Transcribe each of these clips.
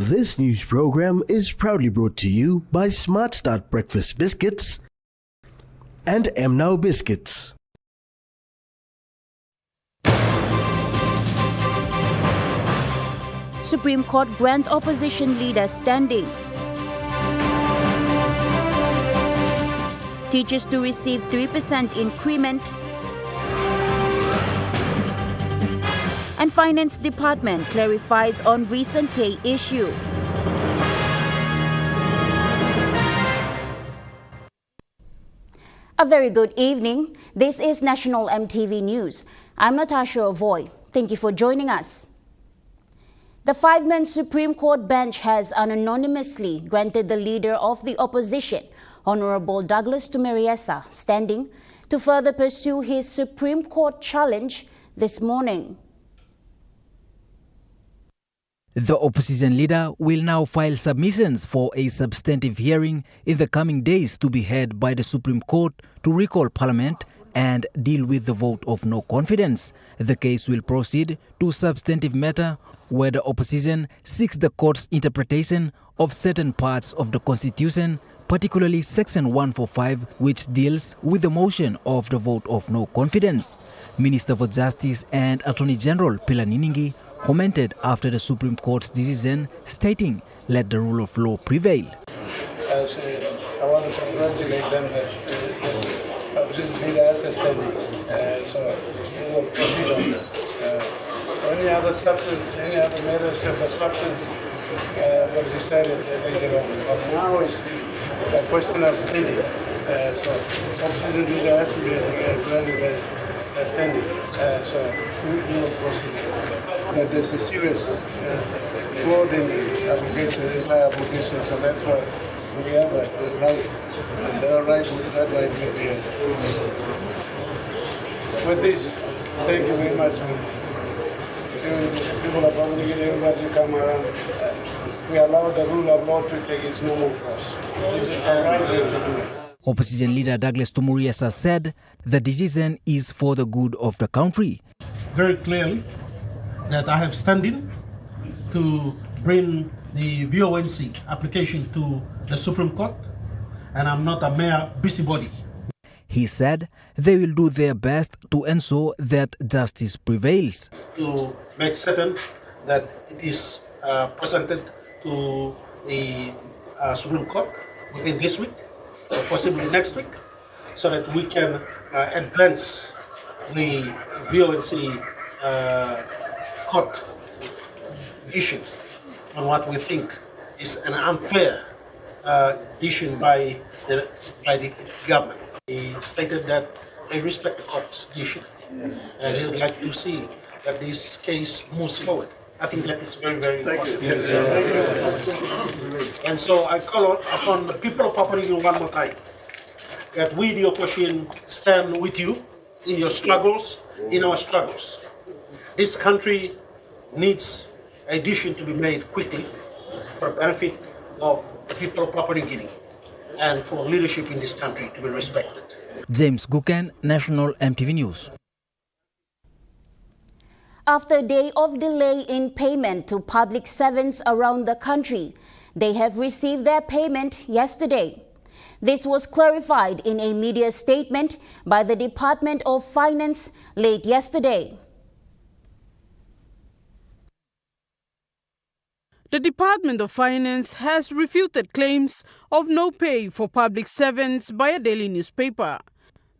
This news program is proudly brought to you by Smart Start Breakfast Biscuits and Now Biscuits. Supreme Court grant opposition leader standing. Teachers to receive 3% increment. And Finance Department clarifies on recent pay issue. A very good evening. This is National EMTV News. I'm Natasha Avoy. Thank you for joining us. The five-man Supreme Court bench has unanimously granted the leader of the opposition, Honorable Douglas Tumeriesa, standing to further pursue his Supreme Court challenge this morning. The opposition leader will now file submissions for a substantive hearing in the coming days to be heard by the Supreme Court to recall Parliament and deal with the vote of no confidence. The case will proceed to substantive matter where the opposition seeks the court's interpretation of certain parts of the Constitution, particularly Section 145, which deals with the motion of the vote of no confidence. Minister for Justice and Attorney General Pilar Niningi commented after the Supreme Court's decision, stating, "Let the rule of law prevail." I want to congratulate them that this leader has a standing. So we will proceed on that. Any other substance, any other matters of substance will be decided later on. But now is the question of standing. So opposition leader has to be granted a standing. So we will proceed. That there's a serious flaw in the application, entire application, so that's why we have a right, and they are right with that right will be here. With this, thank you very much, man. People are probably getting everybody to come around. We allow the rule of law to take its normal course. This is the right way to do it. Opposition leader Douglas Tumeriesa said the decision is for the good of the country. Very clearly, that I have standing to bring the VONC application to the Supreme Court, and I'm not a mere busybody. He said they will do their best to ensure that justice prevails. To make certain that it is presented to the Supreme Court within this week, or possibly next week, so that we can advance the VONC court decision on what we think is an unfair decision by the government. He stated that they respect the court's decision and he would like to see that this case moves forward. I think that is very, very important. And so I call upon the people of Papua New Guinea one more time that we, the opposition, stand with you in your struggles, in our struggles. This country needs a decision to be made quickly for the benefit of the people of Papua New Guinea and for leadership in this country to be respected. James Guken, National EMTV News. After a day of delay in payment to public servants around the country, they have received their payment yesterday. This was clarified in a media statement by the Department of Finance late yesterday. The Department of Finance has refuted claims of no pay for public servants by a daily newspaper.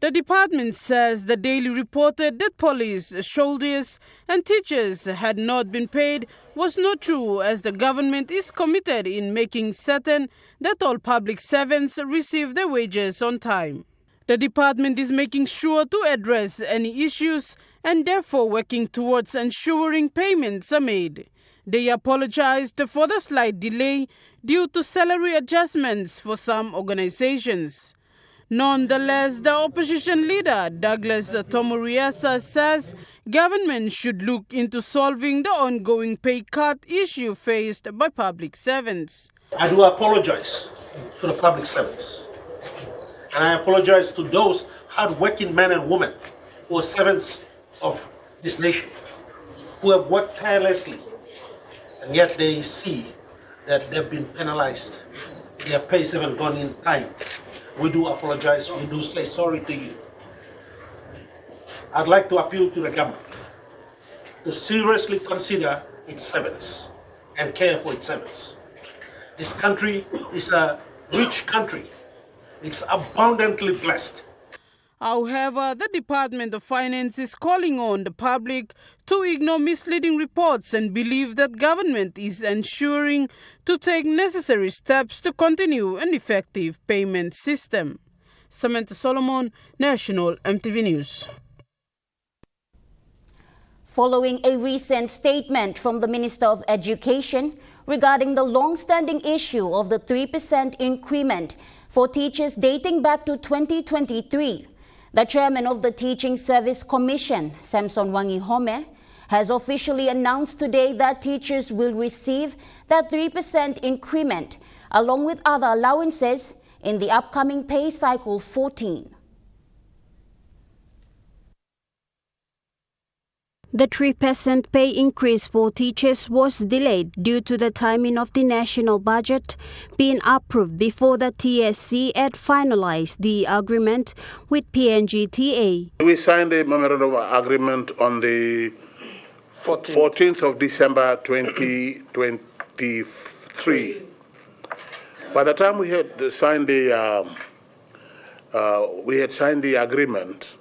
The department says the Daily reported that police, soldiers and teachers had not been paid was not true, as the government is committed in making certain that all public servants receive their wages on time. The department is making sure to address any issues and therefore working towards ensuring payments are made. They apologized for the slight delay due to salary adjustments for some organizations. Nonetheless, the opposition leader, Douglas Tumeriesa, says government should look into solving the ongoing pay cut issue faced by public servants. I do apologize to the public servants. And I apologize to those hard-working men and women who are servants of this nation, who have worked tirelessly, and yet they see that they've been penalized. Their pays haven't gone in time. We do apologize. We do say sorry to you. I'd like to appeal to the government to seriously consider its servants and care for its servants. This country is a rich country. It's abundantly blessed. However, the Department of Finance is calling on the public to ignore misleading reports and believe that government is ensuring to take necessary steps to continue an effective payment system. Samantha Solomon, National EMTV News. Following a recent statement from the Minister of Education regarding the long-standing issue of the 3% increment for teachers dating back to 2023, the chairman of the Teaching Service Commission, Samson Wangihome, has officially announced today that teachers will receive that 3% increment along with other allowances in the upcoming pay cycle 14. The 3% pay increase for teachers was delayed due to the timing of the national budget being approved before the TSC had finalized the agreement with PNGTA. We signed a memorandum of agreement on the 14th of December 2023. By the time we had signed the agreement,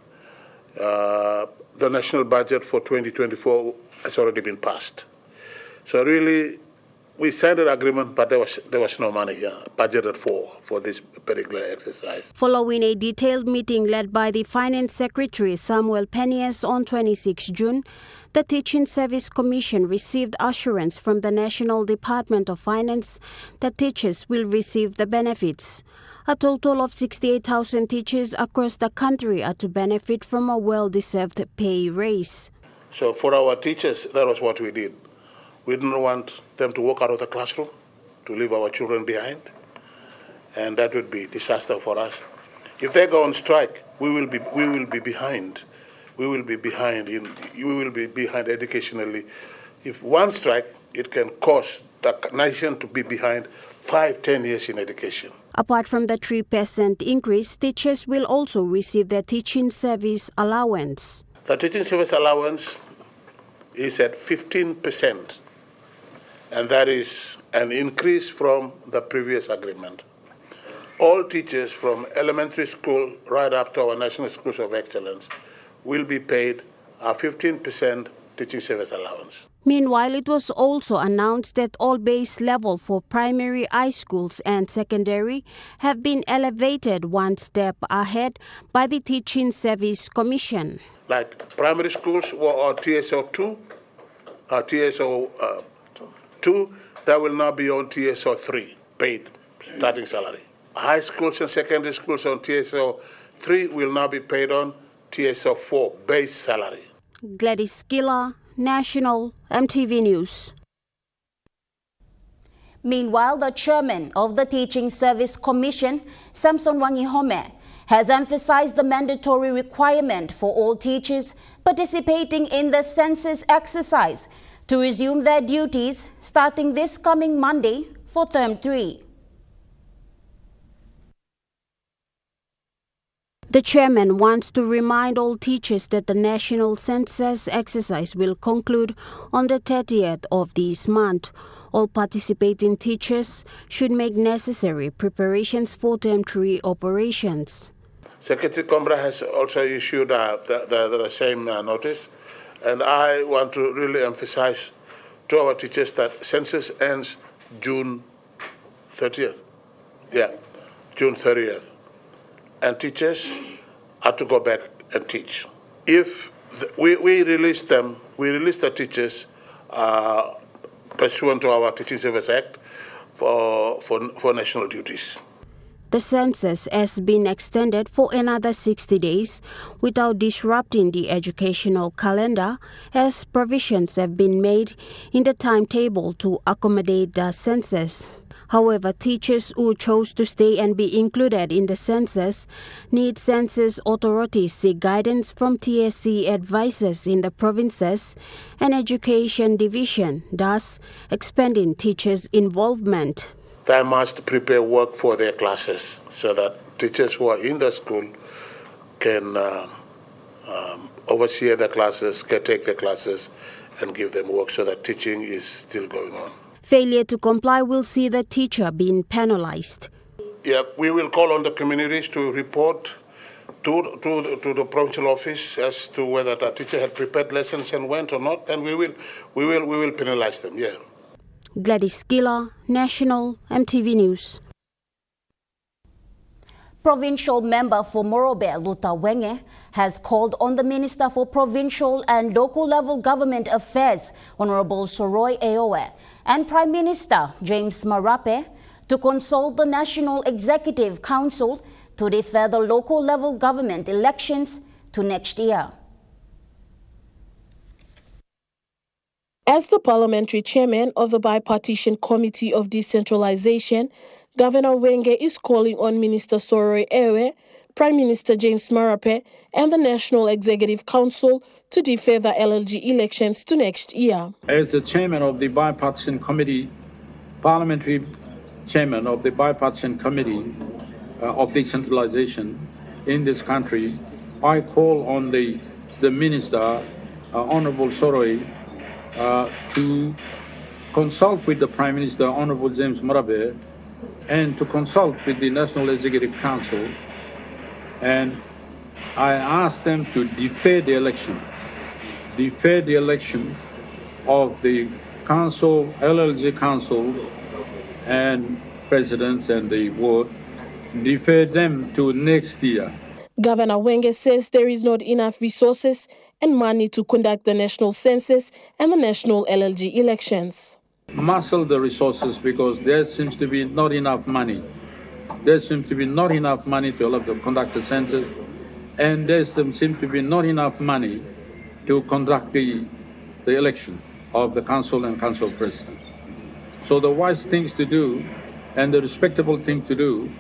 the national budget for 2024 has already been passed. So really, we signed an agreement, but there was no money budgeted for this particular exercise. Following a detailed meeting led by the Finance Secretary Samuel Penias on 26 June, the Teaching Service Commission received assurance from the National Department of Finance that teachers will receive the benefits. A total of 68,000 teachers across the country are to benefit from a well-deserved pay raise. So for our teachers, that was what we did. We didn't want them to walk out of the classroom, to leave our children behind, and that would be disaster for us. If they go on strike, we will be behind. We will be behind educationally. If one strike, it can cause the nation to be behind 5-10 years in education. Apart from the 3% increase, teachers will also receive their teaching service allowance. The teaching service allowance is at 15%, and that is an increase from the previous agreement. All teachers from elementary school right up to our national schools of excellence will be paid a 15% teaching service allowance. Meanwhile, it was also announced that all base level for primary high schools and secondary have been elevated one step ahead by the Teaching Service Commission. Like primary schools or TSO 2, that will now be on TSO 3, paid starting salary. High schools and secondary schools on TSO 3 will now be paid on TSO 4, base salary. Gladys Gila, National EMTV News. Meanwhile, the chairman of the Teaching Service Commission, Samson Wangihome, has emphasized the mandatory requirement for all teachers participating in the census exercise to resume their duties starting this coming Monday for Term 3. The chairman wants to remind all teachers that the national census exercise will conclude on the 30th of this month. All participating teachers should make necessary preparations for Term 3 operations. Secretary Combra has also issued the same notice, and I want to really emphasize to our teachers that census ends June 30th. Yeah, June 30th. And teachers are to go back and teach. If we release them, we release the teachers pursuant to our Teaching Service Act for national duties. The census has been extended for another 60 days without disrupting the educational calendar, as provisions have been made in the timetable to accommodate the census. However, teachers who chose to stay and be included in the census need census authorities seek guidance from TSC advisors in the provinces and education division, thus expanding teachers' involvement. They must prepare work for their classes so that teachers who are in the school can oversee the classes, can take the classes and give them work so that teaching is still going on. Failure to comply will see the teacher being penalized. Yeah, we will call on the communities to report to the provincial office as to whether the teacher had prepared lessons and went or not, and we will penalize them. Yeah. Gladys Gila, National EMTV News. Provincial member for Morobe, Luta Wenge, has called on the Minister for Provincial and Local Level Government Affairs, Honorable Soroy Eowe, and Prime Minister James Marape to consult the National Executive Council to defer the local level government elections to next year. As the parliamentary chairman of the Bipartisan Committee of Decentralization, Governor Wenge is calling on Minister Soroy Eowe, Prime Minister James Marape, and the National Executive Council to defer the LLG elections to next year. As the chairman of the Bipartisan Committee, parliamentary chairman of the Bipartisan Committee of Decentralization in this country, I call on the Minister, Honorable Soroy, to consult with the Prime Minister, Honorable James Marape, and to consult with the National Executive Council, and I ask them to defer the election of the council, LLG councils and presidents and the ward, defer them to next year. Governor Wenge says there is not enough resources and money to conduct the national census and the national LLG elections. Muscle the resources because there seems to be not enough money. There seems to be not enough money to allow to conduct the census, and there seems to be not enough money to conduct the election of the council and council president. So the wise things to do, and the respectable thing to do,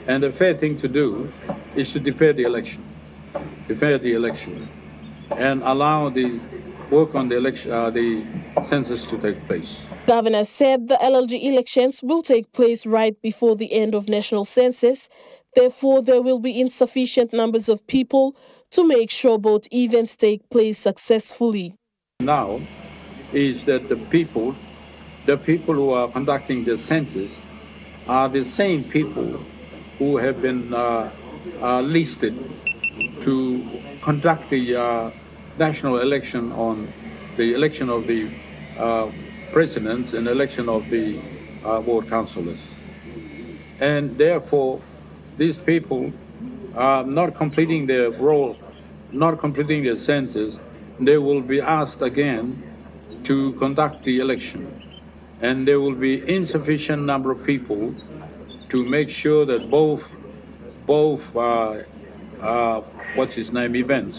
and the fair thing to do is to defer the election, and allow the work on the election, the census to take place. Governor said the LLG elections will take place right before the end of national census. Therefore, there will be insufficient numbers of people to make sure both events take place successfully. Now is that the people who are conducting the census are the same people who have been listed to conduct the national election on the election of the presidents and election of the ward councillors. And therefore, these people are not completing their role, not completing their census. They will be asked again to conduct the election. And there will be insufficient number of people to make sure that both events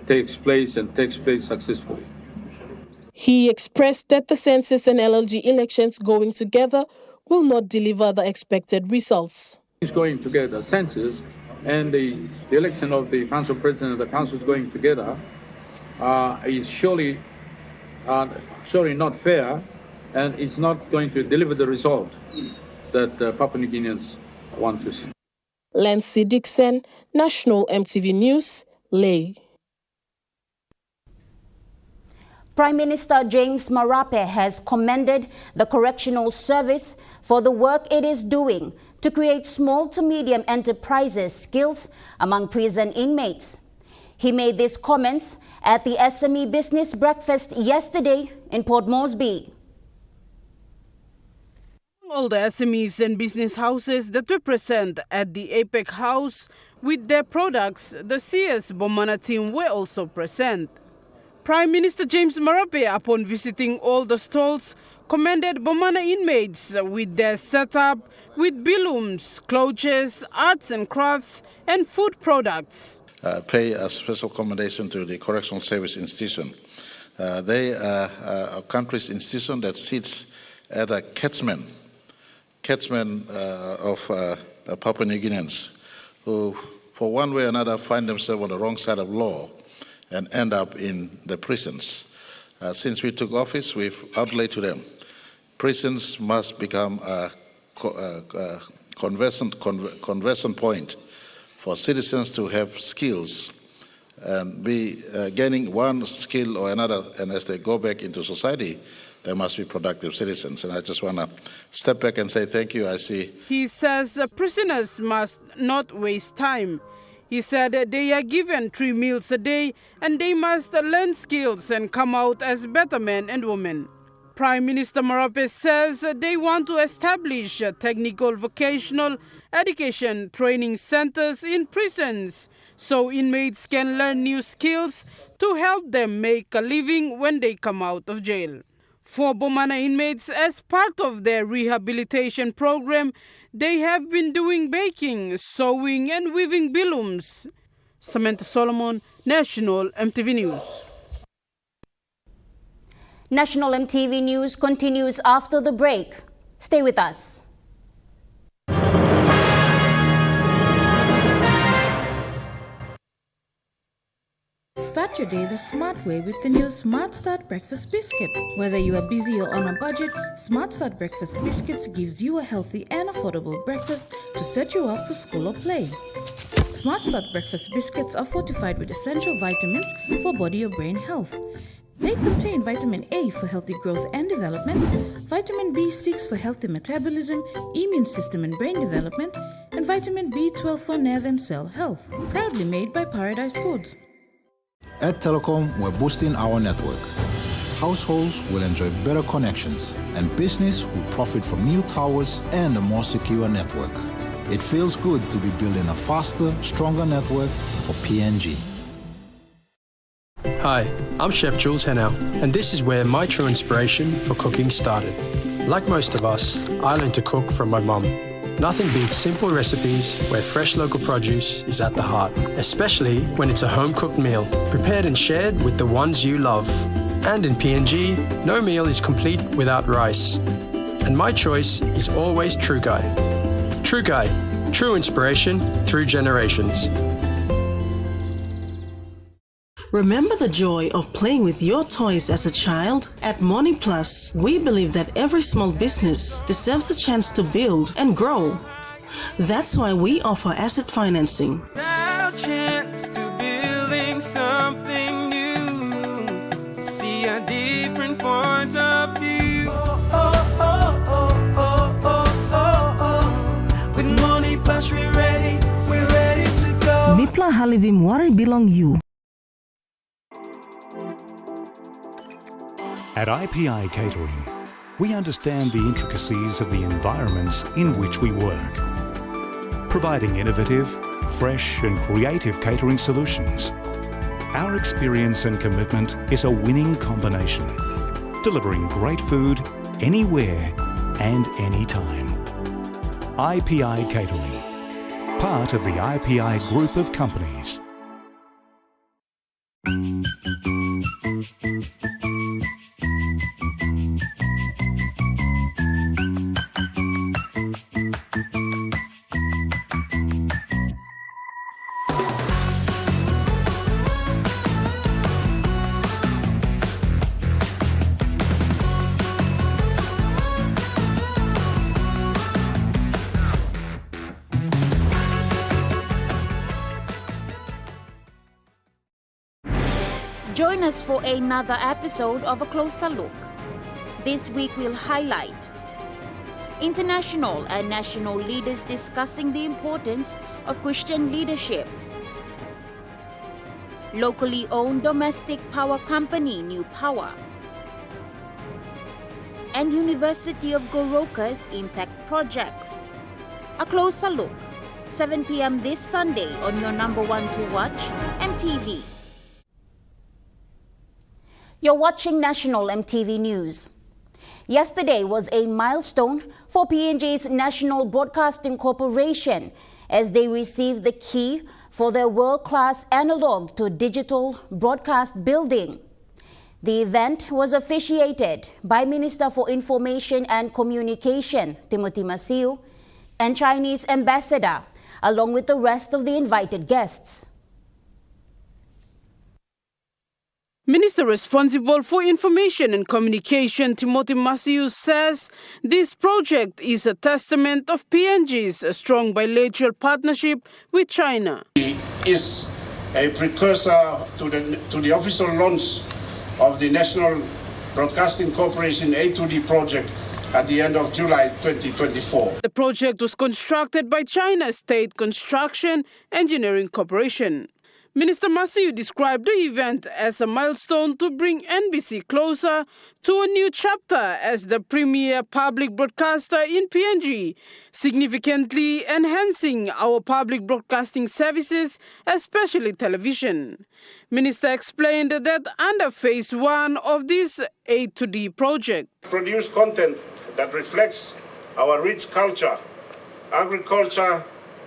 takes place successfully. He expressed that the census and LLG elections going together will not deliver the expected results. It's going together, census and the election of the council president and the council going together is surely not fair, and it's not going to deliver the result that Papua New Guineans want to see. Lancy Dixon, National EMTV News, Lae. Prime Minister James Marape has commended the Correctional Service for the work it is doing to create small to medium enterprises skills among prison inmates. He made these comments at the SME Business Breakfast yesterday in Port Moresby. All the SMEs and business houses that were present at the APEC House with their products, the CS Bomana team were also present. Prime Minister James Marape, upon visiting all the stalls, commended Bomana inmates with their setup with bilums, clothes, arts and crafts, and food products. Pay a special commendation to the Correctional Service Institution. They are a country's institution that sits at a catchment catchmen of Papua New Guineans who, for one way or another, find themselves on the wrong side of law and end up in the prisons. Since we took office, we've outlaid to them. Prisons must become a conversion point for citizens to have skills and be gaining one skill or another, and as they go back into society, they must be productive citizens. And I just want to step back and say thank you. I see. He says prisoners must not waste time. He said they are given 3 meals a day and they must learn skills and come out as better men and women. Prime Minister Marape says they want to establish technical vocational education training centers in prisons so inmates can learn new skills to help them make a living when they come out of jail. For Bomana inmates, as part of their rehabilitation program, they have been doing baking, sewing and weaving bilums. Samantha Solomon, National EMTV News. National EMTV News continues after the break. Stay with us. Start your day the smart way with the new Smart Start Breakfast Biscuit. Whether you are busy or on a budget, Smart Start Breakfast Biscuits gives you a healthy and affordable breakfast to set you up for school or play. Smart Start Breakfast Biscuits are fortified with essential vitamins for body or brain health. They contain vitamin A for healthy growth and development, vitamin B6 for healthy metabolism, immune system and brain development, and vitamin B12 for nerve and cell health. Proudly made by Paradise Foods. At Telecom, we're boosting our network. Households will enjoy better connections, and business will profit from new towers and a more secure network. It feels good to be building a faster, stronger network for PNG. Hi, I'm Chef Jules Henao, and this is where my true inspiration for cooking started. Like most of us, I learned to cook from my mum. Nothing beats simple recipes where fresh local produce is at the heart, especially when it's a home-cooked meal, prepared and shared with the ones you love. And in PNG, no meal is complete without rice. And my choice is always True Guy. True Guy, true inspiration through generations. Remember the joy of playing with your toys as a child? At Money Plus, we believe that every small business deserves a chance to build and grow. That's why we offer asset financing. Now chance to building something new, to see a different point of view. With Money Plus we're ready to go. Mipla Halivim Wari Belong You. At IPI Catering, we understand the intricacies of the environments in which we work, providing innovative, fresh and creative catering solutions. Our experience and commitment is a winning combination, delivering great food anywhere and anytime. IPI Catering, part of the IPI group of companies. Join us for another episode of A Closer Look. This week we'll highlight international and national leaders discussing the importance of Christian leadership. Locally owned domestic power company New Power. And University of Goroka's impact projects. A Closer Look, 7 p.m. this Sunday on your number one to watch, EMTV. You're watching National EMTV News. Yesterday was a milestone for PNG's National Broadcasting Corporation as they received the key for their world-class analog to digital broadcast building. The event was officiated by Minister for Information and Communication, Timothy Masiu, and Chinese ambassador, along with the rest of the invited guests. Minister responsible for Information and Communication, Timothy Masiu, says this project is a testament of PNG's strong bilateral partnership with China. It is a precursor to the official launch of the National Broadcasting Corporation A2D project at the end of July 2024. The project was constructed by China's State Construction Engineering Corporation. Minister Masiu described the event as a milestone to bring NBC closer to a new chapter as the premier public broadcaster in PNG, significantly enhancing our public broadcasting services, especially television. Minister explained that under phase 1 of this A2D project, produce content that reflects our rich culture, agriculture,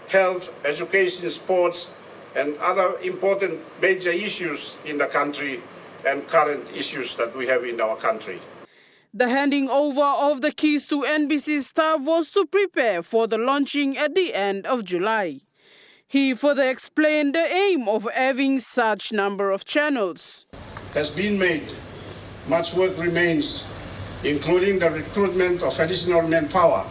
health, education, sports, and other important major issues in the country and current issues that we have in our country. The handing over of the keys to NBC staff was to prepare for the launching at the end of July. He further explained the aim of having such number of channels. Has been made. Much work remains, including the recruitment of additional manpower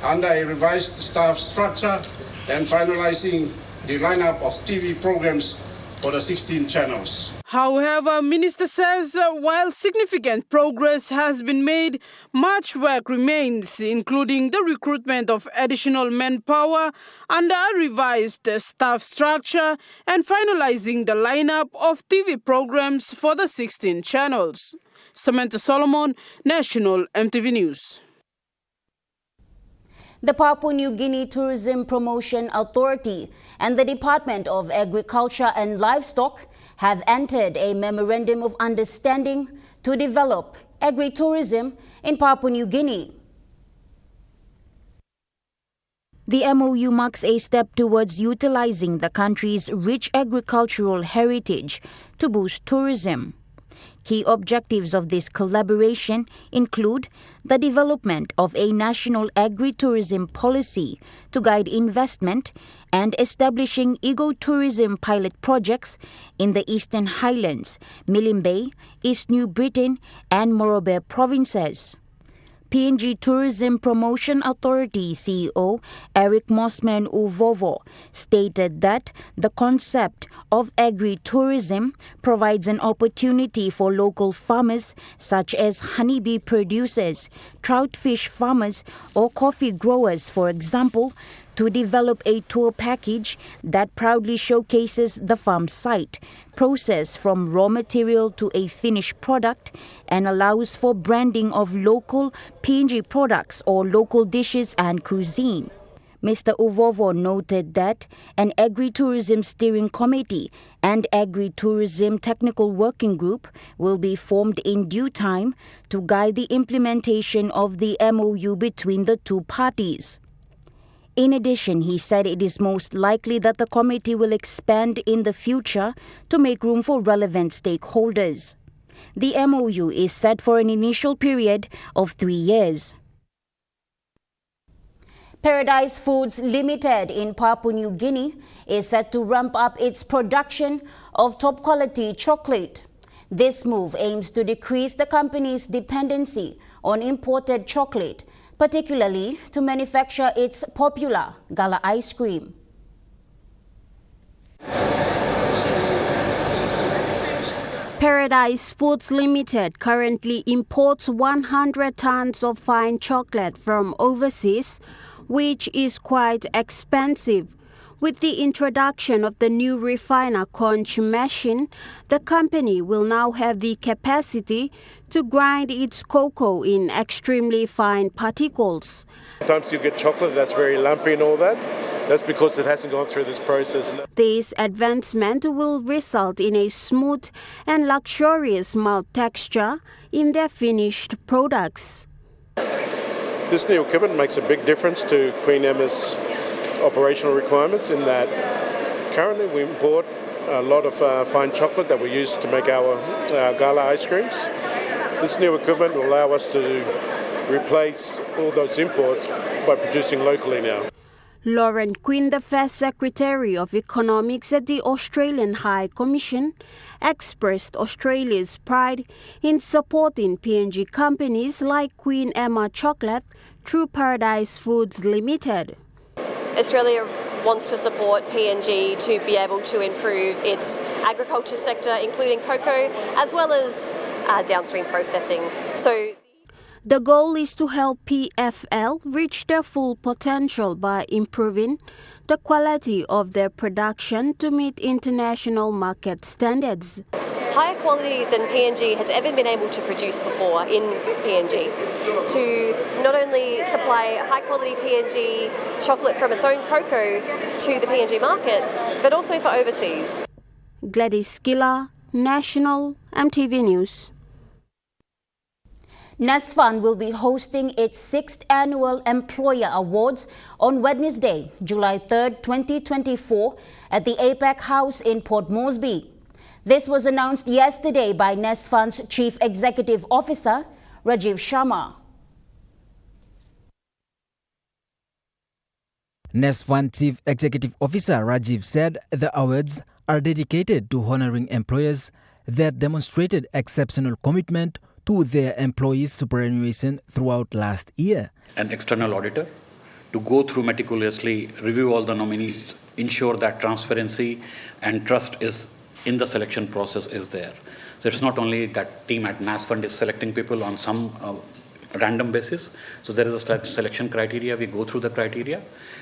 under a revised staff structure and finalizing the lineup of TV programs for the 16 channels. However, Minister says while significant progress has been made, much work remains, including the recruitment of additional manpower under a revised staff structure and finalizing the lineup of TV programs for the 16 channels. Samantha Solomon, National EMTV News. The Papua New Guinea Tourism Promotion Authority and the Department of Agriculture and Livestock have entered a memorandum of understanding to develop agri-tourism in Papua New Guinea. The MOU marks a step towards utilizing the country's rich agricultural heritage to boost tourism. Key objectives of this collaboration include the development of a national agri-tourism policy to guide investment and establishing ecotourism pilot projects in the Eastern Highlands, Milne Bay, East New Britain and Morobe provinces. PNG Tourism Promotion Authority CEO Eric Mossman Uvovo stated that the concept of agri-tourism provides an opportunity for local farmers such as honeybee producers, trout fish farmers or coffee growers, for example, to develop a tour package that proudly showcases the farm site, process from raw material to a finished product, and allows for branding of local PNG products or local dishes and cuisine. Mr. Uvovo noted that an agri-tourism steering committee and agri-tourism technical working group will be formed in due time to guide the implementation of the MOU between the two parties. In addition, he said it is most likely that the committee will expand in the future to make room for relevant stakeholders. The MOU is set for an initial period of 3 years. Paradise Foods Limited in Papua New Guinea is set to ramp up its production of top-quality chocolate. This move aims to decrease the company's dependency on imported chocolate, particularly to manufacture its popular Gala ice cream. Paradise Foods Limited currently imports 100 tons of fine chocolate from overseas, which is quite expensive. With the introduction of the new refiner conch machine, the company will now have the capacity to grind its cocoa in extremely fine particles. Sometimes you get chocolate that's very lumpy and all that. That's because it hasn't gone through this process. This advancement will result in a smooth and luxurious mouth texture in their finished products. This new equipment makes a big difference to Queen Emma's operational requirements in that currently we import a lot of fine chocolate that we use to make our gala ice creams. This new equipment will allow us to replace all those imports by producing locally now. Lauren Quinn, the first Secretary of Economics at the Australian High Commission, expressed Australia's pride in supporting PNG companies like Queen Emma Chocolate through Paradise Foods Limited. Australia wants to support PNG to be able to improve its agriculture sector, including cocoa, as well as downstream processing. So the goal is to help PFL reach their full potential by improving the quality of their production to meet international market standards. Higher quality than PNG has ever been able to produce before in PNG, to not only supply high quality PNG chocolate from its own cocoa to the PNG market, but also for overseas. Gladys Skilla, National EMTV News. Nasfund will be hosting its 6th Annual Employer Awards on Wednesday, July 3rd, 2024 at the APEC House in Port Moresby. This was announced yesterday by Nasfund's Chief Executive Officer, Rajiv Sharma. Nasfund Chief Executive Officer Rajiv said the awards are dedicated to honoring employers that demonstrated exceptional commitment to their employees' superannuation throughout last year. An external auditor to go through meticulously, review all the nominees, ensure that transparency and trust is in the selection process is there. So it's not only that team at Nasfund is selecting people on some random basis. So there is a selection criteria. We go through the criteria,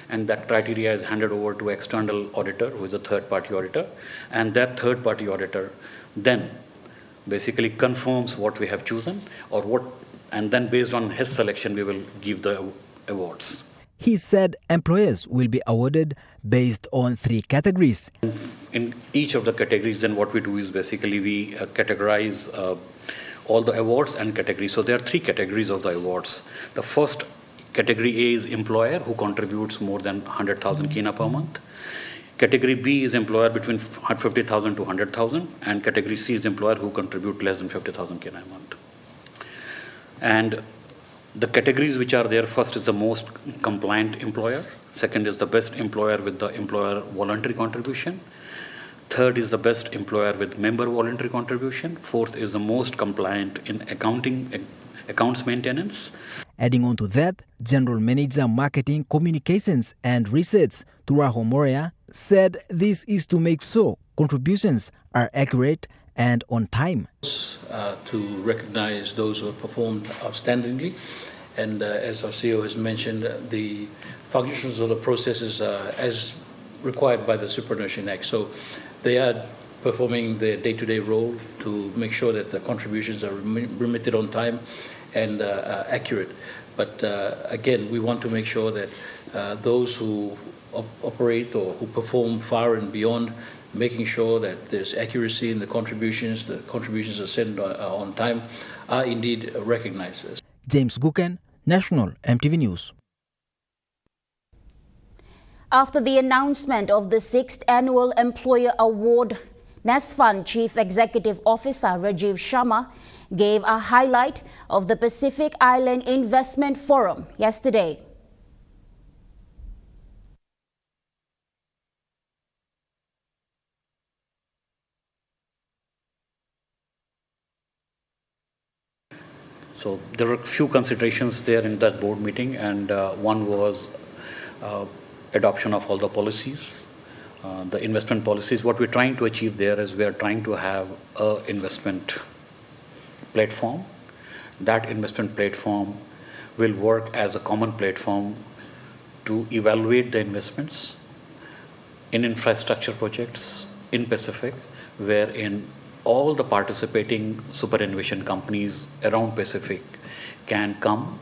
and that criteria is handed over to external auditor, who is a third-party auditor, and that third-party auditor then basically confirms what we have chosen or what, and then based on his selection we will give the awards. He said employers will be awarded based on 3 categories. In each of the categories, then what we do is basically we categorize all the awards and categories. So there are 3 categories of the awards. The first category A is employer who contributes more than 100,000 kina per month. Category B is employer between 50,000 to 100,000, and category C is employer who contribute less than 50,000 kina a month. And the categories which are there, first is the most compliant employer, second is the best employer with the employer voluntary contribution, third is the best employer with member voluntary contribution, fourth is the most compliant in accounts maintenance. Adding on to that, General Manager Marketing, Communications and Research, Turaho Morea, said this is to make sure contributions are accurate and on time. To recognize those who have performed outstandingly, and as our CEO has mentioned, the functions of the processes as required by the Superannuation Act. So they are performing their day-to-day role to make sure that the contributions are remitted on time and accurate. But again, we want to make sure that those who operate or who perform far and beyond, making sure that there's accuracy in the contributions are sent on time, are indeed recognized. James Guken, National EMTV News. After the announcement of the 6th Annual Employer Award, Nasfund Chief Executive Officer Rajiv Sharma gave a highlight of the Pacific Island Investment Forum yesterday. So there were a few considerations there in that board meeting, and one was adoption of all the policies, the investment policies. What we're trying to achieve there is we are trying to have an investment platform. That investment platform will work as a common platform to evaluate the investments in infrastructure projects in Pacific, wherein all the participating superannuation companies around Pacific can come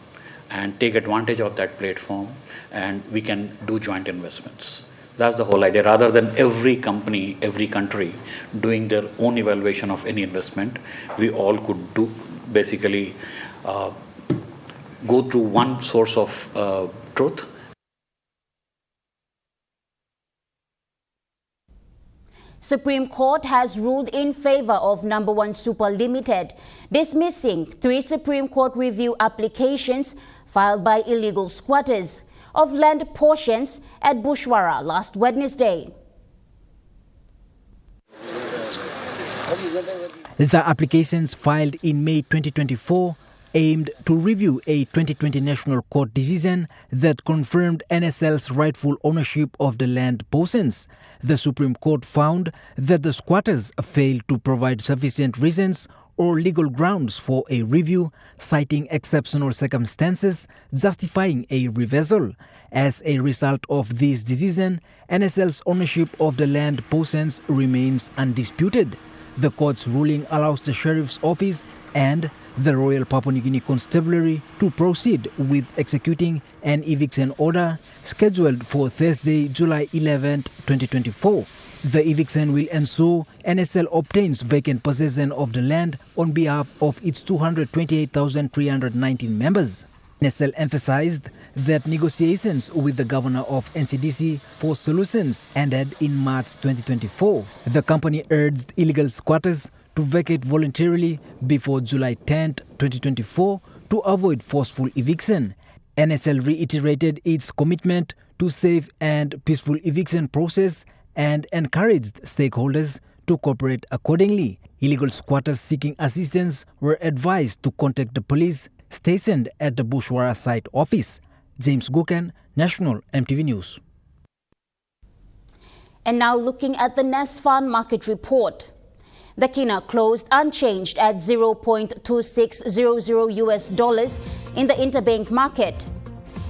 and take advantage of that platform, and we can do joint investments. That's the whole idea. Rather than every company, every country doing their own evaluation of any investment, we all could do basically go through one source of truth. Supreme Court has ruled in favor of Number One Super Limited, dismissing 3 Supreme Court review applications filed by illegal squatters of land portions at Bushwara last Wednesday. The applications filed in May 2024 aimed to review a 2020 National Court decision that confirmed NSL's rightful ownership of the land portions. The Supreme Court found that the squatters failed to provide sufficient reasons or legal grounds for a review, citing exceptional circumstances justifying a reversal. As a result of this decision, NSL's ownership of the land portions remains undisputed. The court's ruling allows the Sheriff's Office and the Royal Papua New Guinea Constabulary to proceed with executing an eviction order scheduled for Thursday, July 11, 2024. The eviction will ensure NSL obtains vacant possession of the land on behalf of its 228,319 members. NSL emphasized that negotiations with the governor of NCDC for solutions ended in March 2024. The company urged illegal squatters to vacate voluntarily before July 10, 2024 to avoid forceful eviction. NSL reiterated its commitment to safe and peaceful eviction process and encouraged stakeholders to cooperate accordingly. Illegal squatters seeking assistance were advised to contact the police stationed at the Bushwara site office. James Guken, National EMTV News. And now looking at the Nasfund market report. The kina closed unchanged at $0.2600 US in the interbank market.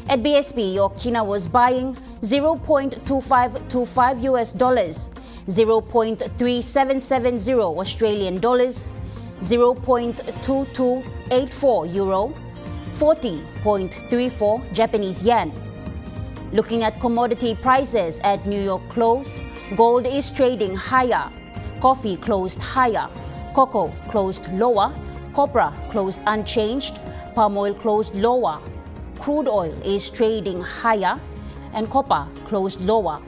At BSP, your kina was buying $0.2525 US, $0.3770 Australian dollars, 0.2284 euro, 40.34 Japanese yen. Looking at commodity prices at New York close, gold is trading higher, coffee closed higher, cocoa closed lower, copra closed unchanged, palm oil closed lower, crude oil is trading higher, and copper closed lower.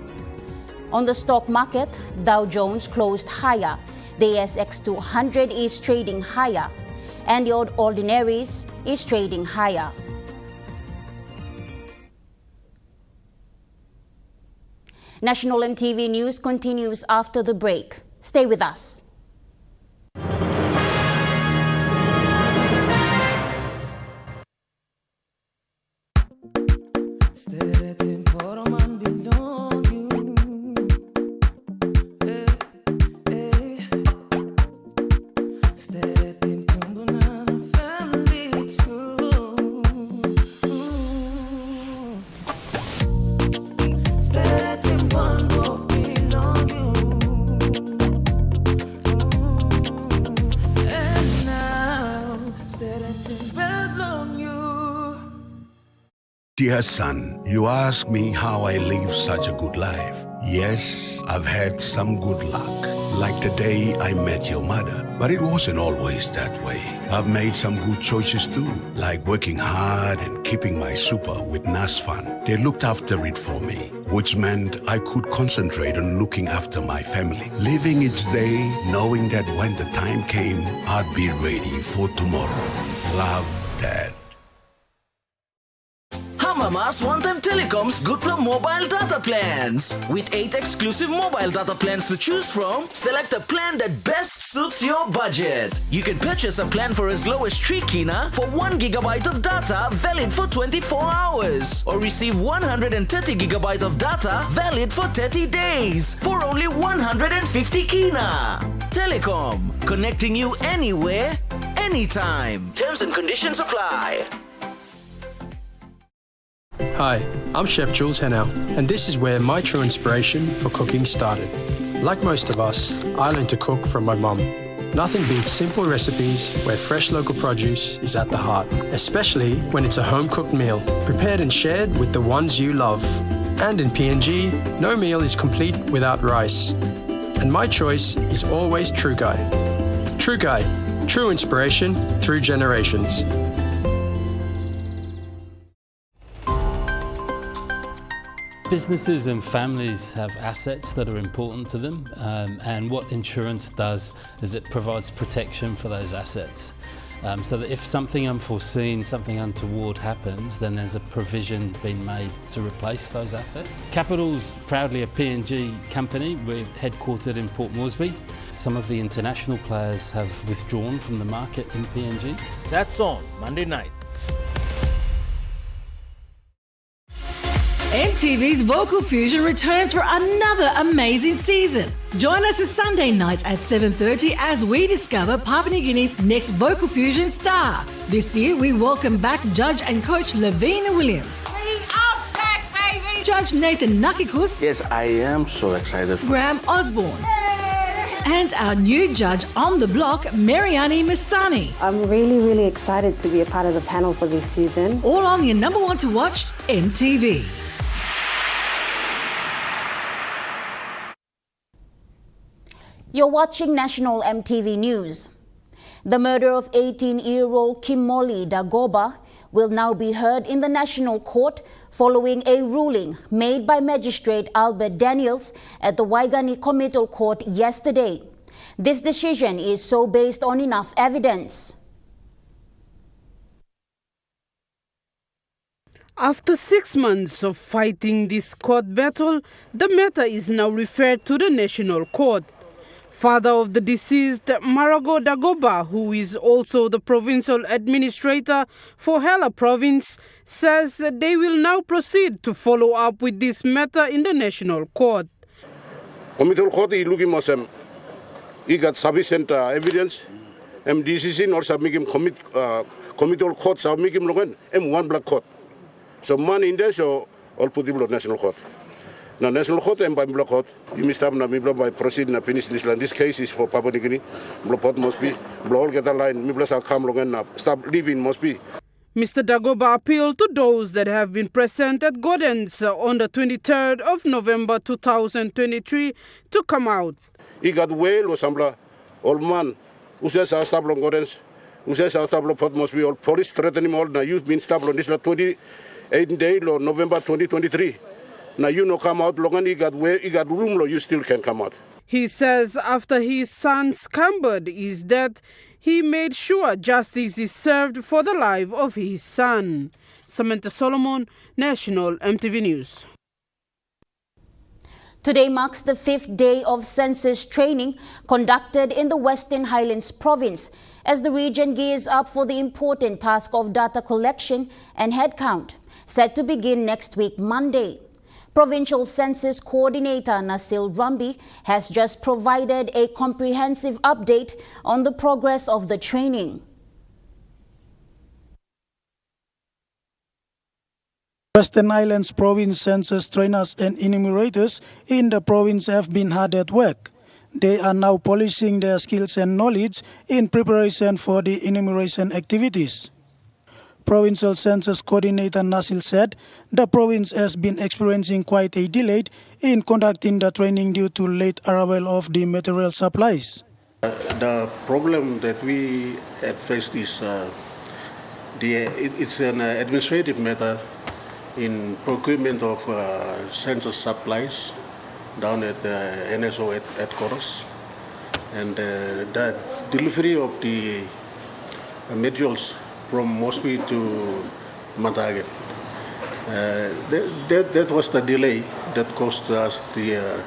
On the stock market, Dow Jones closed higher, the ASX 200 is trading higher, and the Ordinaries is trading higher. National EMTV News continues after the break. Stay with us. Dear son, you ask me how I live such a good life. Yes, I've had some good luck, like the day I met your mother. But it wasn't always that way. I've made some good choices too, like working hard and keeping my super with Nasfund. They looked after it for me, which meant I could concentrate on looking after my family, living each day knowing that when the time came, I'd be ready for tomorrow. Love, Dad. Mama's One-Time Telecom's Good Plum mobile data plans. With 8 exclusive mobile data plans to choose from, select a plan that best suits your budget. You can purchase a plan for as low as 3 kina for 1 GB of data valid for 24 hours, or receive 130 GB of data valid for 30 days for only 150 kina. Telecom, connecting you anywhere, anytime. Terms and conditions apply. Hi, I'm Chef Jules Henow, and this is where my true inspiration for cooking started. Like most of us, I learned to cook from my mum. Nothing beats simple recipes where fresh local produce is at the heart, especially when it's a home-cooked meal, prepared and shared with the ones you love. And in PNG, no meal is complete without rice. And my choice is always True Guy. True Guy, true inspiration through generations. Businesses and families have assets that are important to them, and what insurance does is it provides protection for those assets. So that if something unforeseen, something untoward happens, then there's a provision being made to replace those assets. Capital's proudly a PNG company. We're headquartered in Port Moresby. Some of the international players have withdrawn from the market in PNG. That's on Monday night. MTV's Vocal Fusion returns for another amazing season. Join us this Sunday night at 7:30 as we discover Papua New Guinea's next Vocal Fusion star. This year we welcome back Judge and Coach Lavina Williams. We are back, baby! Judge Nathan Nakikus. Yes, I am so excited. Graham Osborne. And our new judge on the block, Mariani Masani. I'm really excited to be a part of the panel for this season. All on your number one to watch, MTV. You're watching National MTV News. The murder of 18-year-old Kimoli Dagoba will now be heard in the National Court following a ruling made by Magistrate Albert Daniels at the Waigani Committal Court yesterday. This decision is so based on enough evidence. After 6 months of fighting this court battle, the matter is now referred to the National Court. Father of the deceased, Marago Dagoba, who is also the provincial administrator for Hela province, says that they will now proceed to follow up with this matter in the National Court. Committal Court is looking at some. He got sufficient evidence. Decision or submit committal court submit him logan one black court. So man in there so all put him on National Court. Now, National Court and by Black Court, you must have by proceeding and finish this land. This case is for Papua New Guinea. Block must be, blow get a line, Miblas are come long and stop living must be. Mr. Dagoba appealed to those that have been present at Gordon's on the 23rd of November 2023 to come out. He got whale or some old man who says I'll stop long Gordon's, who says I'll stop Port must be all police threatening all. Now you've been stopped on this 28th day of November 2023. Now you know come out long and he got room, you still can come out. He says after his son scampered his death, he made sure justice is served for the life of his son. Samantha Solomon, National MTV News. Today marks the 5th day of census training conducted in the Western Highlands province as the region gears up for the important task of data collection and headcount, set to begin next week, Monday. Provincial Census Coordinator Nasil Rambi has just provided a comprehensive update on the progress of the training. Western Highlands Province census trainers and enumerators in the province have been hard at work. They are now polishing their skills and knowledge in preparation for the enumeration activities. Provincial Census Coordinator Nasil said the province has been experiencing quite a delay in conducting the training due to late arrival of the material supplies. The problem that we had faced is it's an administrative matter in procurement of census supplies down at NSO at Koros, and the delivery of the materials from Moresby to Hagen. That was the delay that caused us the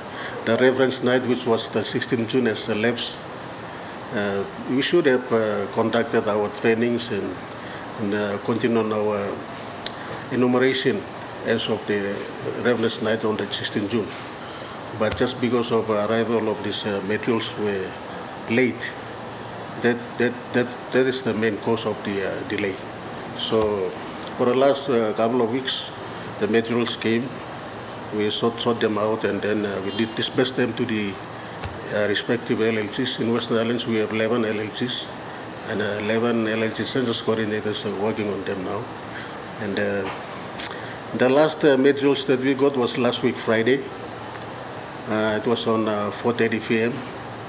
reference night, which was the 16th June, as a lapse. We should have conducted our trainings and continued our enumeration as of the reference night on the 16th June. But just because of arrival of these materials were late, that is the main cause of the delay. So for the last couple of weeks, the materials came, we sort them out, and then we did disperse them to the respective LLGs. In Western Highlands, we have 11 LLGs, and 11 LLG census coordinators are working on them now. And the last materials that we got was last week, Friday. It was on 4:30 p.m.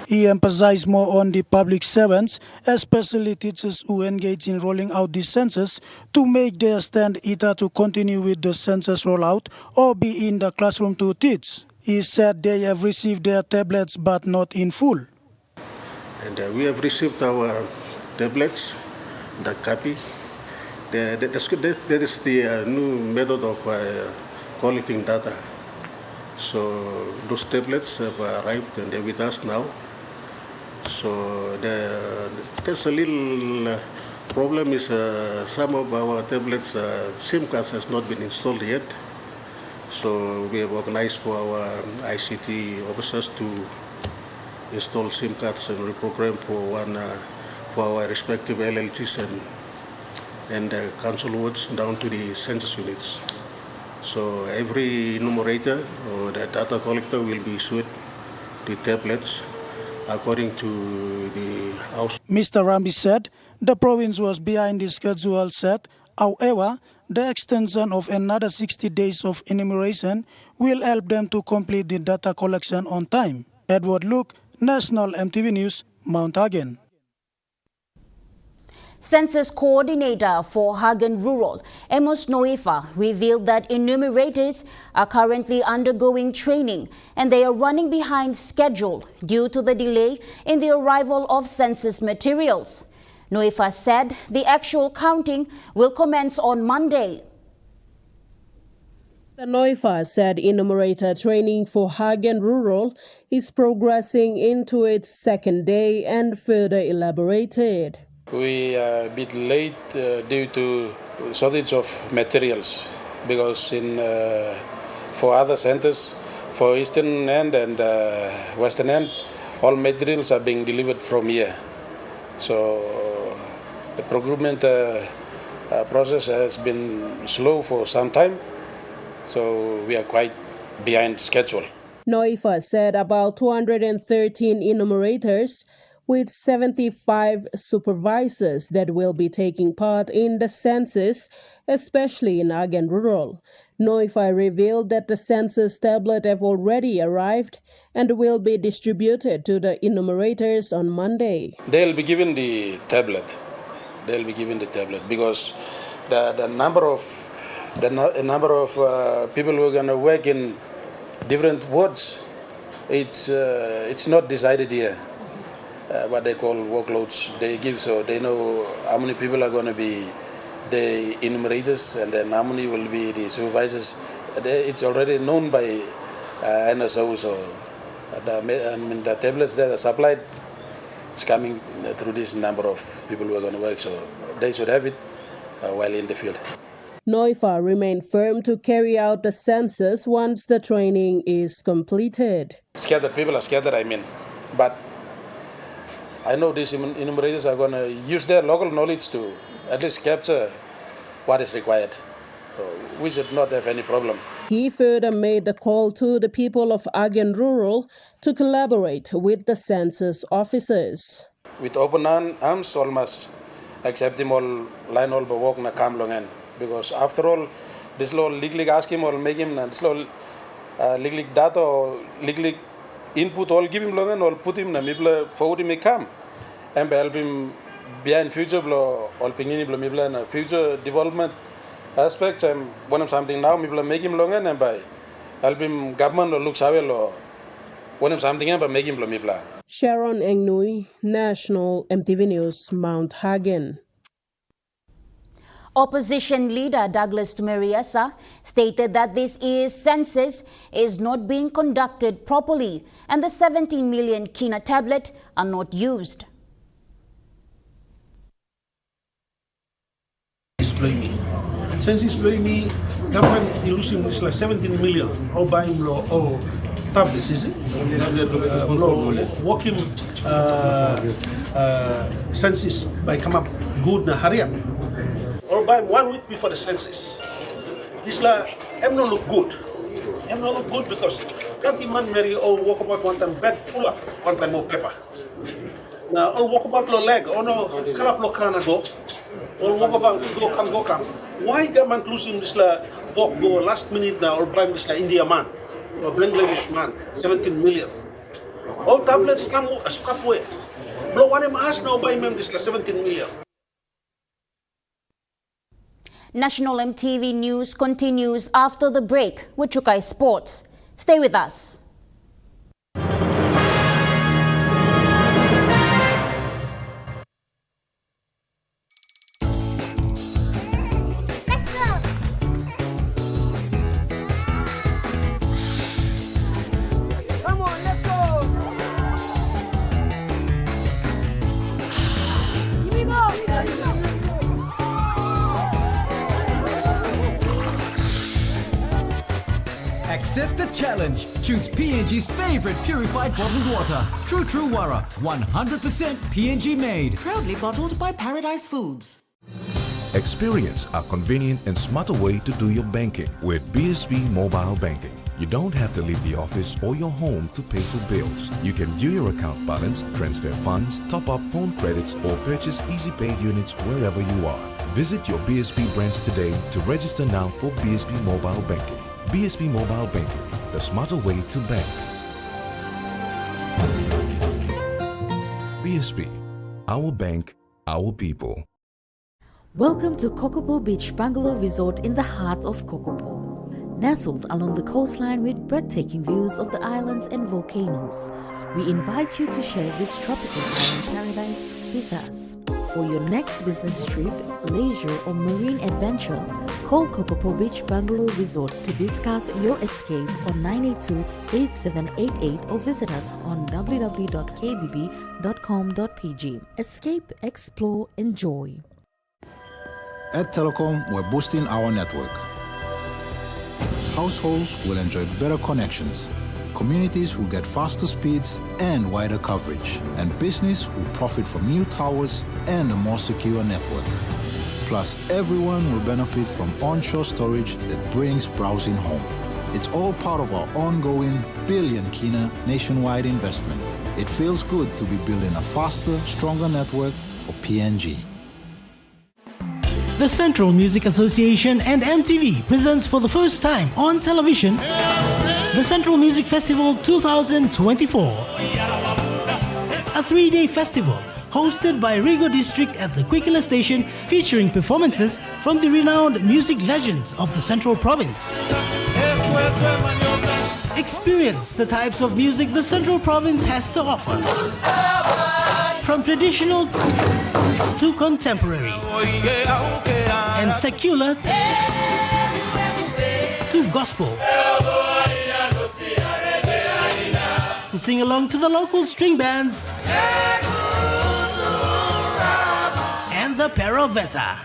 He emphasized more on the public servants, especially teachers who engage in rolling out the census, to make their stand either to continue with the census rollout or be in the classroom to teach. He said they have received their tablets but not in full. And we have received our tablets, the copy. That is the new method of collecting data. So those tablets have arrived and they're with us now. So there's a little problem is some of our tablets SIM cards has not been installed yet. So we have organized for our ICT officers to install SIM cards and reprogram for our respective LLGs and council wards down to the census units. So every enumerator or the data collector will be issued the tablets according to the house. Mr. Rambi said the province was behind the schedule set. However, the extension of another 60 days of enumeration will help them to complete the data collection on time. Edward Luke, National MTV News, Mount Hagen. Census Coordinator for Hagen Rural, Amos Noifa, revealed that enumerators are currently undergoing training and they are running behind schedule due to the delay in the arrival of census materials. Noifa said the actual counting will commence on Monday. The Noifa said enumerator training for Hagen Rural is progressing into its second day and further elaborated. We are a bit late due to shortage of materials because for other centers, for Eastern End and Western End, all materials are being delivered from here. So the procurement process has been slow for some time, so we are quite behind schedule. Noifa said about 213 enumerators with 75 supervisors that will be taking part in the census, especially in Hagen Rural. Noifa revealed that the census tablet have already arrived and will be distributed to the enumerators on Monday. They'll be given the tablet. Because the number of people who are going to work in different wards, it's not decided here. What they call workloads they give, so they know how many people are going to be the enumerators and then how many will be the supervisors. It's already known by NSO, so the tablets that are supplied, it's coming through this number of people who are going to work, so they should have it while in the field. Noifa remained firm to carry out the census once the training is completed. People are scattered, but I know these enumerators are going to use their local knowledge to at least capture what is required. So we should not have any problem. He further made the call to the people of Hagen Rural to collaborate with the census officers. With open arms, all must accept them all, line all, but walk na come long. Because after all, this law legally ask him or make him, this law legally data or legally input all give him long and all put him na mibla forward him come and help him behind future blow all pingini blow mibla na future development aspects and one of something now mibla make him long and by help him government or look savel or one of something and by make him blow mibla. Sharon Engnui, National MTV News, Mount Hagen. Opposition leader Douglas Tumeriasa stated that this year's census is not being conducted properly and the 17 million Kina tablet are not used. Census me, government is losing like 17 million all buying all tablets, is it? Working census by come up good na hurry up. Or by 1 week before the census. This I'm not look good. I'm not look good because can't man marry or walk about one time bed pull up one time more paper. Now all walk about lo leg or no karap lo kana go. All walk about go come. Why government losing this walk go last minute now or buy this India man or Bangladesh man 17 million. All tablets stop where? Blow one of us now by mem this 17 million. National MTV News continues after the break with Chukai Sports. Stay with us. Accept the challenge. Choose PNG's favorite purified bottled water. True Wara, 100% PNG made. Proudly bottled by Paradise Foods. Experience a convenient and smarter way to do your banking with BSB Mobile Banking. You don't have to leave the office or your home to pay for bills. You can view your account balance, transfer funds, top up phone credits, or purchase Easy Pay units wherever you are. Visit your BSB branch today to register now for BSB Mobile Banking. BSB Mobile Banking, the smarter way to bank. BSB, our bank, our people. Welcome to Kokopo Beach Bungalow Resort in the heart of Kokopo. Nestled along the coastline with breathtaking views of the islands and volcanoes, we invite you to share this tropical island paradise with us. For your next business trip, leisure or marine adventure, call Kokopo Beach Bungalow Resort to discuss your escape on 982-8788 or visit us on www.kbb.com.pg. Escape, explore, enjoy. At Telecom, we're boosting our network. Households will enjoy better connections. Communities will get faster speeds and wider coverage. And business will profit from new towers and a more secure network. Plus, everyone will benefit from onshore storage that brings browsing home. It's all part of our ongoing billion kina nationwide investment. It feels good to be building a faster, stronger network for PNG. The Central Music Association and MTV presents for the first time on television the Central Music Festival 2024. A 3-day festival hosted by Rigo District at the Kwikila Station, featuring performances from the renowned music legends of the Central Province. Experience the types of music the Central Province has to offer, from traditional to contemporary, and secular to gospel, to sing along to the local string bands and the Peroveta.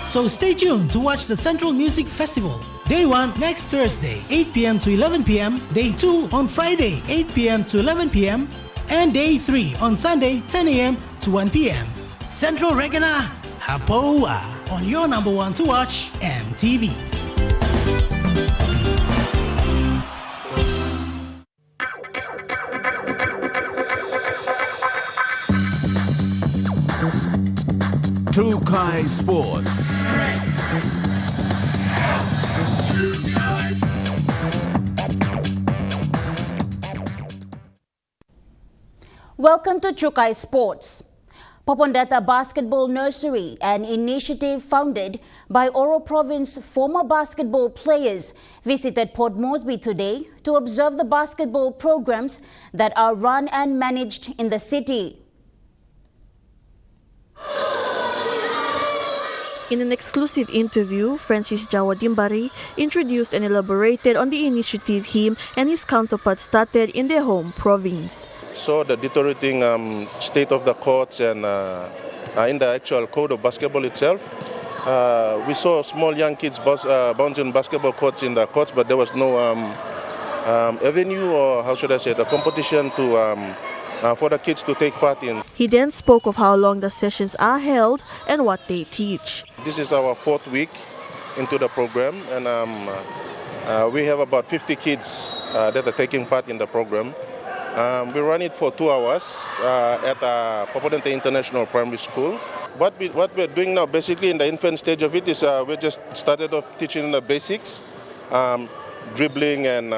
So stay tuned to watch the Central Music Festival. Day 1 next Thursday, 8 p.m. to 11 p.m. Day 2 on Friday, 8 p.m. to 11 p.m. And Day 3 on Sunday, 10 a.m. to 1 p.m. Central Regana, Hapoa, on your number one to watch, MTV. Chukai Sports. Welcome to Chukai Sports. Popondetta Basketball Nursery, an initiative founded by Oro Province former basketball players, visited Port Moresby today to observe the basketball programs that are run and managed in the city. In an exclusive interview, Francis Jawadimbari introduced and elaborated on the initiative him and his counterparts started in their home province. So the deteriorating state of the courts and in the actual code of basketball itself, we saw small young kids bouncing basketball courts in the courts, but there was no avenue, or how should I say, the competition to for the kids to take part in. He then spoke of how long the sessions are held and what they teach. This is our 4th week into the program, and we have about 50 kids that are taking part in the program. We run it for 2 hours at Popondetta International Primary School. What we're doing now, basically in the infant stage of it, is we just started off teaching the basics, dribbling and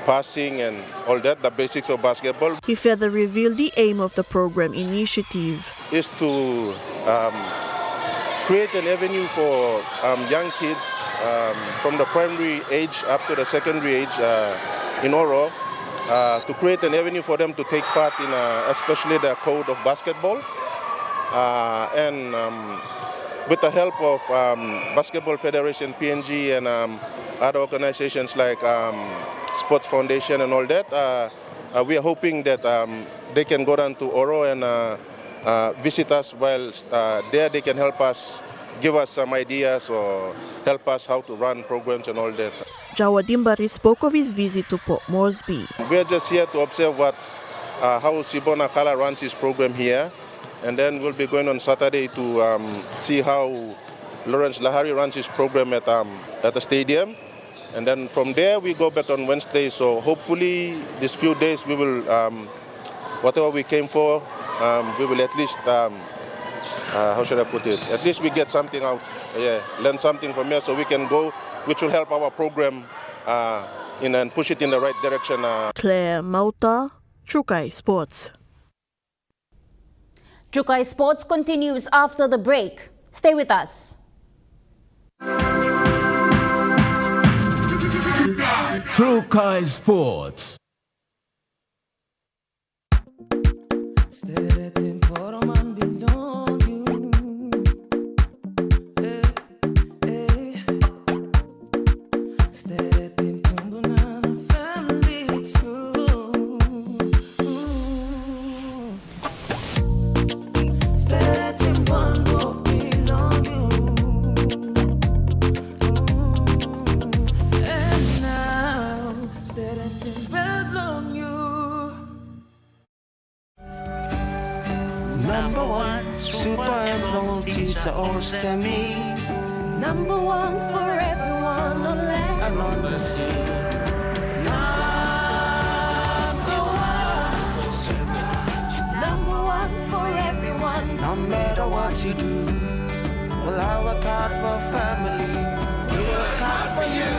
passing and all that, the basics of basketball. He further revealed the aim of the program initiative is to create an avenue for young kids from the primary age up to the secondary age in Oro, to create an avenue for them to take part in especially the code of basketball. And with the help of Basketball Federation, PNG, and other organizations like Sports Foundation and all that, we are hoping that they can go down to Oro and visit us while there they can help us, give us some ideas or help us how to run programs and all that. Jawa Dimbari spoke of his visit to Port Moresby. We are just here to observe how Sibona Kala runs his program here, and then we'll be going on Saturday to see how Lawrence Lahari runs his program at the stadium. And then from there we go back on Wednesday, so hopefully these few days we will, whatever we came for, we will at least, how should I put it, at least we get something out, learn something from here so we can go, which will help our program and push it in the right direction. Claire Mauta, Chukai Sports. Chukai Sports continues after the break. Stay with us. Chukai Sports. Number one, super emojis are all semi. Number ones for everyone on land and on the sea. Number ones for everyone. No matter what you do, well, I work hard for family. We work hard for you.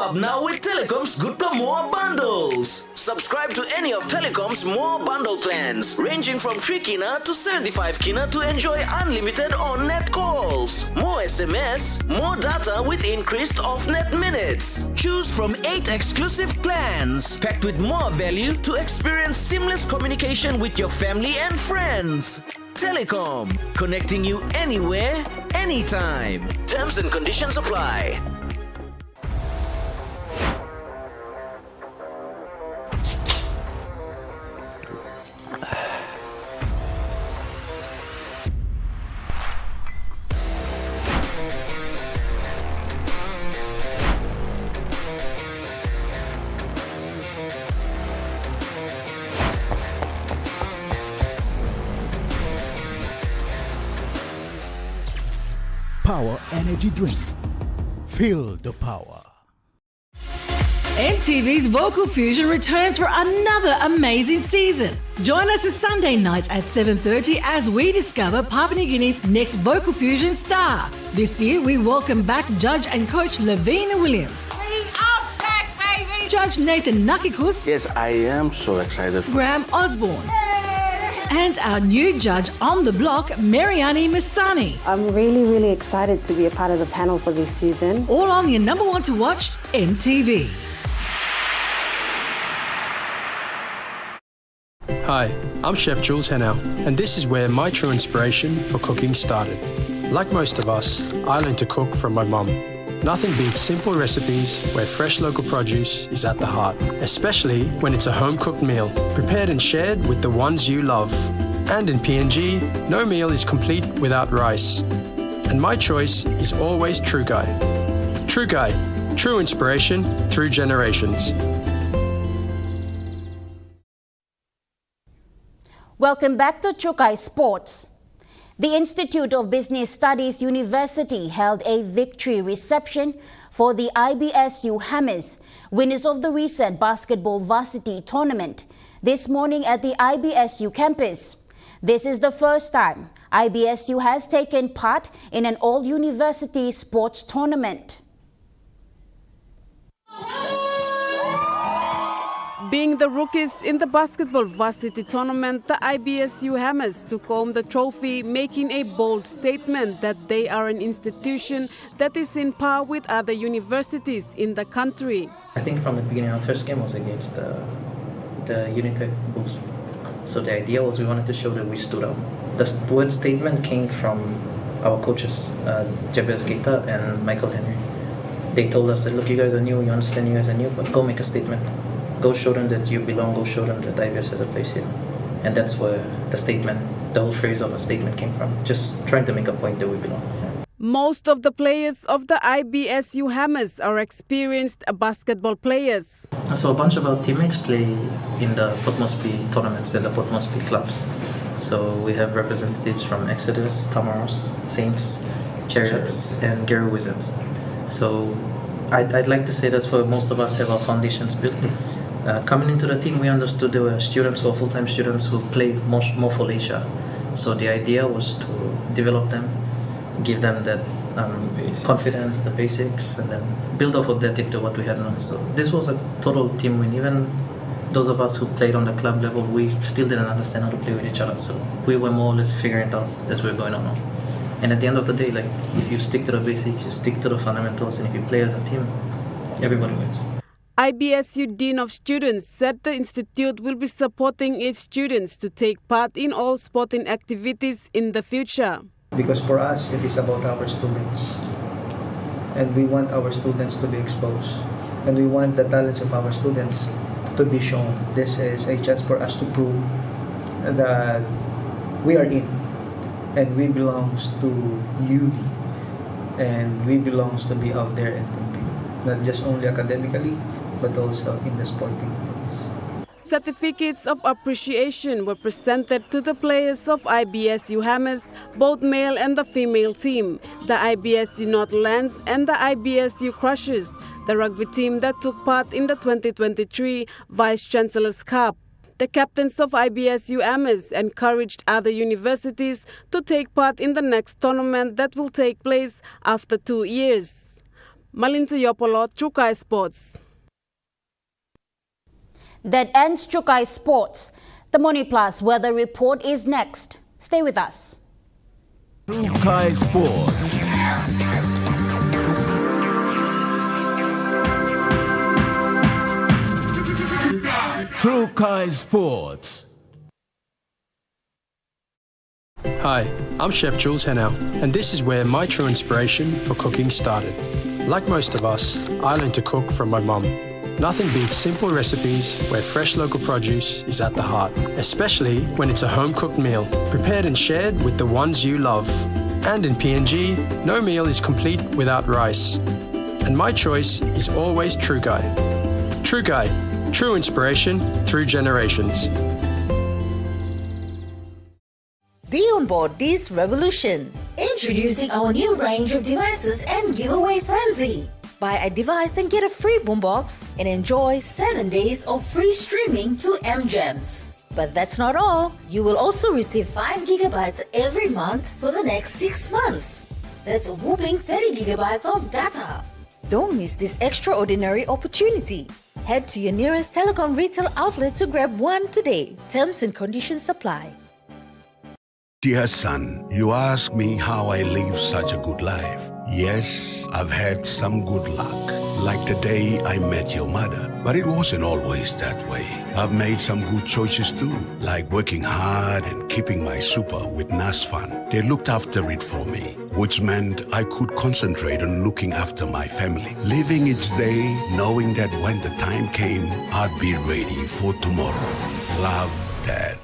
Up now with Telecom's Good Plus More bundles. Subscribe to any of Telecom's More bundle plans, ranging from 3 kina to 75 kina to enjoy unlimited on-net calls, more SMS, more data with increased off-net minutes. Choose from 8 exclusive plans, packed with more value to experience seamless communication with your family and friends. Telecom, connecting you anywhere, anytime. Terms and conditions apply. Power Energy Drink. Feel the power. MTV's Vocal Fusion returns for another amazing season. Join us this Sunday night at 7:30 as we discover Papua New Guinea's next Vocal Fusion star. This year, we welcome back Judge and Coach Lavina Williams. We are back, baby! Judge Nathan Nakikus. Yes, I am so excited. Graham Osborne. And our new judge on the block, Mariani Masani. I'm really excited to be a part of the panel for this season. All on your number one to watch, MTV. Hi, I'm Chef Jules Henow, and this is where my true inspiration for cooking started. Like most of us, I learned to cook from my mum. Nothing beats simple recipes where fresh local produce is at the heart, especially when it's a home-cooked meal, prepared and shared with the ones you love. And in PNG, no meal is complete without rice. And my choice is always Trukai. Trukai, true inspiration through generations. Welcome back to Chukai Sports. The Institute of Business Studies University held a victory reception for the IBSU Hammers, winners of the recent basketball varsity tournament, this morning at the IBSU campus. This is the first time IBSU has taken part in an all-university sports tournament. Being the rookies in the basketball varsity tournament, the IBSU Hammers took home the trophy, making a bold statement that they are an institution that is in par with other universities in the country. I think from the beginning, our first game was against the Unitec Bulls. So the idea was we wanted to show that we stood out. The word statement came from our coaches, Jabez Keita and Michael Henry. They told us that, look, you guys are new, you understand you guys are new, but go make a statement. Go show them that you belong, go show them that IBS has a place here. And that's where the statement, the whole phrase of a statement came from, just trying to make a point that we belong. Most of the players of the IBSU Hammers are experienced basketball players. So a bunch of our teammates play in the Port Moresby tournaments and the Port Moresby clubs. So we have representatives from Exodus, Tamaros, Saints, Chariots, and Gary Wizards. So I'd like to say that's where most of us have our foundations built. Coming into the team, we understood there were students who are full-time students who play more for leisure. So the idea was to develop them, give them that confidence, the basics, and then build off of that into what we had known. So this was a total team win. Even those of us who played on the club level, we still didn't understand how to play with each other. So we were more or less figuring it out as we were going on. And at the end of the day, like, if you stick to the basics, you stick to the fundamentals, and if you play as a team, everybody wins. IBSU Dean of Students said the institute will be supporting its students to take part in all sporting activities in the future. Because for us, it is about our students. And we want our students to be exposed. And we want the talents of our students to be shown. This is a chance for us to prove that we are in. And we belongs to UD. And we belongs to be out there and compete. Not just only academically, but also in the sporting fields. Certificates of appreciation were presented to the players of IBSU Hammers, both male and the female team, the IBSU Northlands and the IBSU Crushers, the rugby team that took part in the 2023 Vice Chancellor's Cup. The captains of IBSU Hammers encouraged other universities to take part in the next tournament that will take place after 2 years. Malinto Yopolo, Trukai Sports. That ends Trukai Sports. The Money Plus weather report is next. Stay with us. Trukai Sports. Trukai Sports. Hi, I'm Chef Jules Henau, and this is where my true inspiration for cooking started. Like most of us, I learned to cook from my mum. Nothing beats simple recipes where fresh local produce is at the heart, especially when it's a home-cooked meal, prepared and shared with the ones you love. And in PNG, no meal is complete without rice. And my choice is always Trukai. Trukai, true inspiration through generations. Be on board this revolution. Introducing our new range of devices and giveaway frenzy. Buy a device and get a free boombox and enjoy 7 days of free streaming to MGEMS. But that's not all. You will also receive 5 gigabytes every month for the next 6 months. That's a whopping 30 gigabytes of data. Don't miss this extraordinary opportunity. Head to your nearest telecom retail outlet to grab one today. Terms and conditions apply. Dear son, you ask me how I live such a good life. Yes, I've had some good luck, like the day I met your mother. But it wasn't always that way. I've made some good choices too, like working hard and keeping my super with Nasfund. They looked after it for me, which meant I could concentrate on looking after my family. Living each day, knowing that when the time came, I'd be ready for tomorrow. Love, Dad.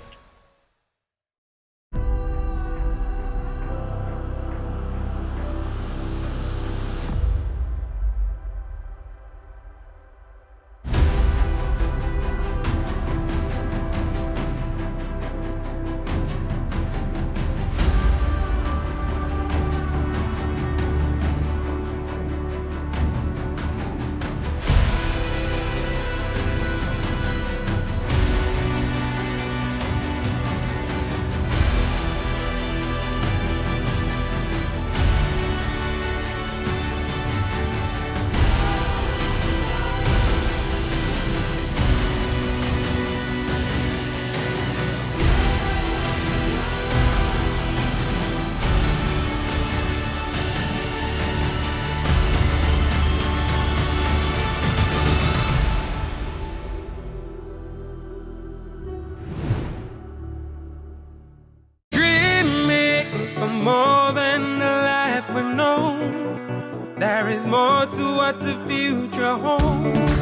what the future holds.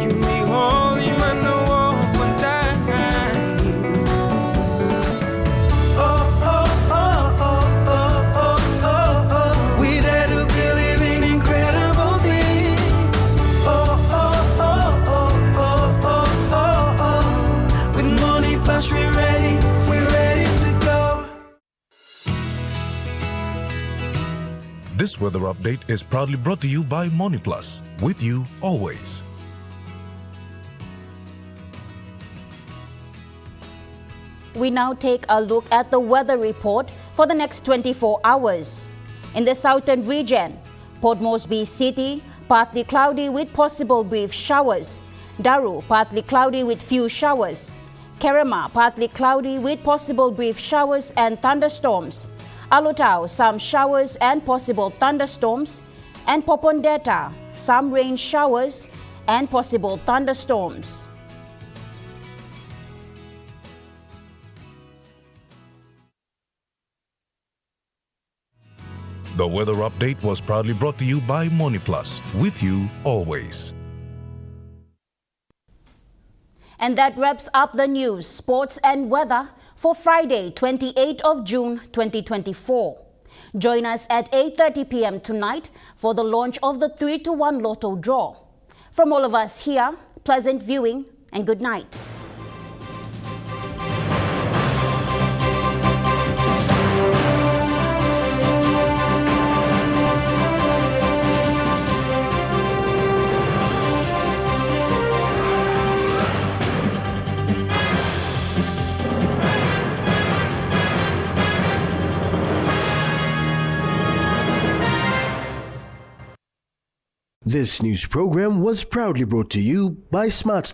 You me holy man, no walk one time. Oh, oh, oh, oh, oh, oh, oh, oh. We dare to believe in incredible things. Oh, oh, oh, oh, oh, oh, oh, oh. With money plus we're ready to go. This weather update is proudly brought to you by Money Plus, with you always. We now take a look at the weather report for the next 24 hours. In the southern region, Port Moresby City, partly cloudy with possible brief showers. Daru, partly cloudy with few showers. Kerema, partly cloudy with possible brief showers and thunderstorms. Alotau, some showers and possible thunderstorms. And Popondetta, some rain showers and possible thunderstorms. The weather update was proudly brought to you by Money Plus, with you always. And that wraps up the news, sports and weather for Friday, 28th of June 2024. Join us at 8:30 p.m. tonight for the launch of the 3-to-1 Lotto draw. From all of us here, pleasant viewing and good night. This news program was proudly brought to you by Smart